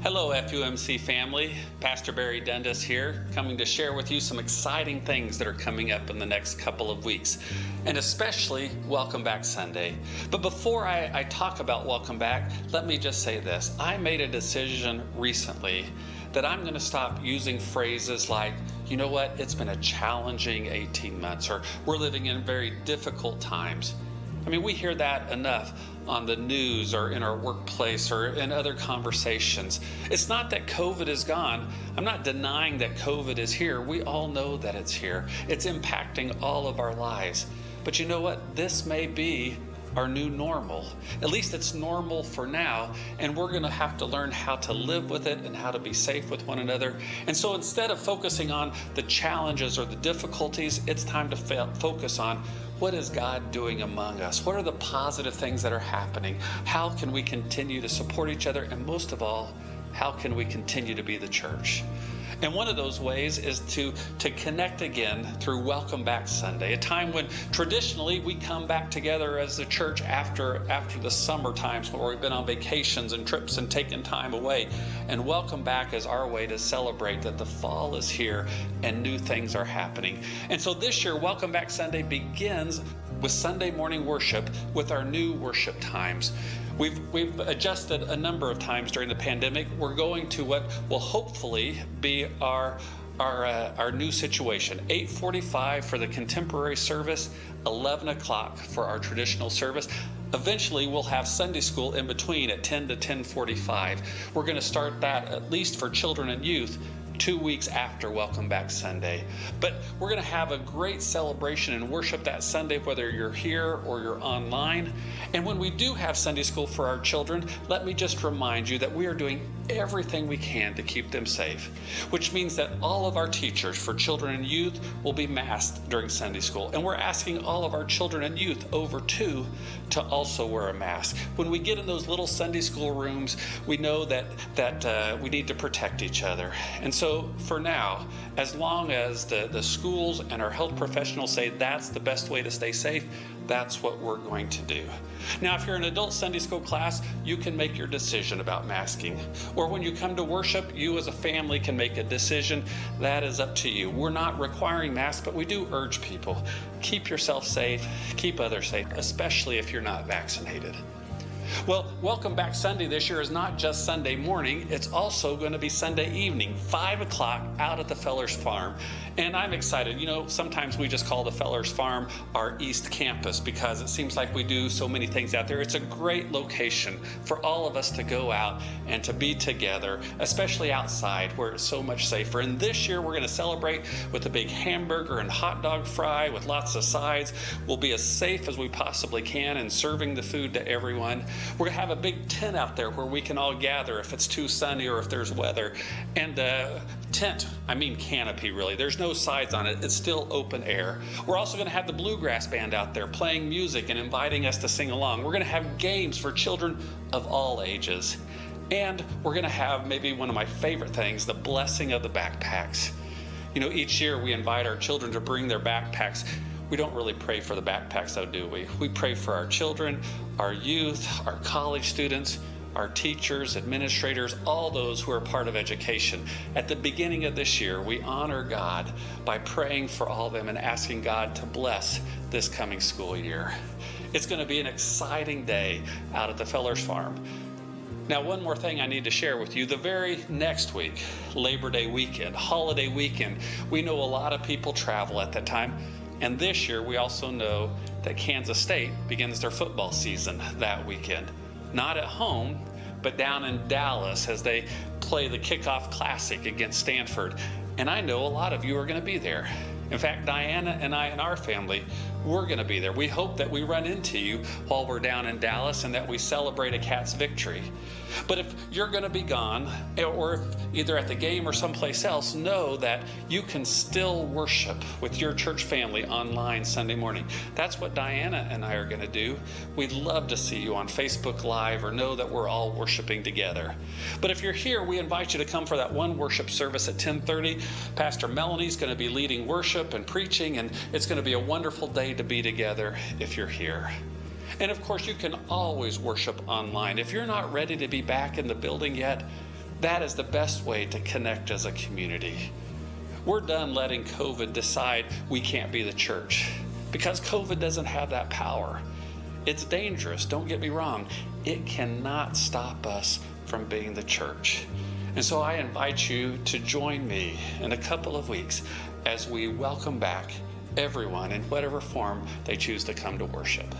Hello, FUMC family. Pastor Barry Dundas here, coming to share with you some exciting things that are coming up in the next couple of weeks, and especially Welcome Back Sunday. But before I talk about Welcome Back, let me just say this. I made a decision recently that I'm going to stop using phrases like, you know what, it's been a challenging 18 months, or we're living in very difficult times. I mean, we hear that enough on the news or in our workplace or in other conversations. It's not that COVID is gone. I'm not denying that COVID is here. We all know that it's here. It's impacting all of our lives. But you know what? This may be our new normal. At least it's normal for now, and we're going to have to learn how to live with it and how to be safe with one another. And so instead of focusing on the challenges or the difficulties, it's time to focus on what is God doing among us? What are the positive things that are happening? How can we continue to support each other? And most of all, how can we continue to be the church? And one of those ways is to connect again through Welcome Back Sunday, a time when traditionally we come back together as the church after the summer times where we've been on vacations and trips and taken time away. And Welcome Back is our way to celebrate that the fall is here and new things are happening. And so this year, Welcome Back Sunday begins with Sunday morning worship with our new worship times. We've adjusted a number of times during the pandemic. We're going to what will hopefully be our new situation. 8:45 for the contemporary service, 11 o'clock for our traditional service. Eventually, we'll have Sunday school in between at 10 to 10:45. We're going to start that, at least for children and youth, 2 weeks after Welcome Back Sunday. But we're going to have a great celebration and worship that Sunday, whether you're here or you're online. And when we do have Sunday school for our children, let me just remind you that we are doing everything we can to keep them safe, which means that all of our teachers for children and youth will be masked during Sunday school. And we're asking all of our children and youth over 2 to also wear a mask. When we get in those little Sunday school rooms, we know that we need to protect each other. And so for now, as long as the schools and our health professionals say that's the best way to stay safe, that's what we're going to do. Now, if you're an adult Sunday school class, you can make your decision about masking. Or when you come to worship, you as a family can make a decision. That is up to you. We're not requiring masks, but we do urge people, keep yourself safe, keep others safe, especially if you're not vaccinated. Well, Welcome Back Sunday this year is not just Sunday morning, it's also going to be Sunday evening, 5 o'clock out at the Fellers Farm. And I'm excited. You know, sometimes we just call the Fellers Farm our East Campus because it seems like we do so many things out there. It's a great location for all of us to go out and to be together, especially outside where it's so much safer. And this year we're going to celebrate with a big hamburger and hot dog fry with lots of sides. We'll be as safe as we possibly can in serving the food to everyone. We're going to have a big tent out there where we can all gather if it's too sunny or if there's weather. And canopy really. There's no sides on it. It's still open air. We're also going to have the bluegrass band out there playing music and inviting us to sing along. We're going to have games for children of all ages. And we're going to have maybe one of my favorite things, the blessing of the backpacks. You know, each year we invite our children to bring their backpacks. We don't really pray for the backpacks though, do we? We pray for our children, our youth, our college students, our teachers, administrators, all those who are part of education. At the beginning of this year, we honor God by praying for all of them and asking God to bless this coming school year. It's going to be an exciting day out at the Fellers Farm. Now, one more thing I need to share with you. The very next week, Labor Day weekend, holiday weekend, we know a lot of people travel at that time. And this year, we also know that Kansas State begins their football season that weekend. Not at home, but down in Dallas as they play the Kickoff Classic against Stanford. And I know a lot of you are going to be there. In fact, Diana and I and our family, we're going to be there. We hope that we run into you while we're down in Dallas and that we celebrate a Cats victory. But if you're going to be gone, or if either at the game or someplace else, know that you can still worship with your church family online Sunday morning. That's what Diana and I are going to do. We'd love to see you on Facebook Live or know that we're all worshiping together. But if you're here, we invite you to come for that one worship service at 10:30. Pastor Melanie's going to be leading worship and preaching, and it's going to be a wonderful day to be together if you're here. And of course, you can always worship online. If you're not ready to be back in the building yet, That is the best way to connect as a community. We're done letting COVID decide we can't be the church, because COVID doesn't have that power. It's dangerous, don't get me wrong. It cannot stop us from being the church. And so I invite you to join me in a couple of weeks as we welcome back everyone in whatever form they choose to come to worship.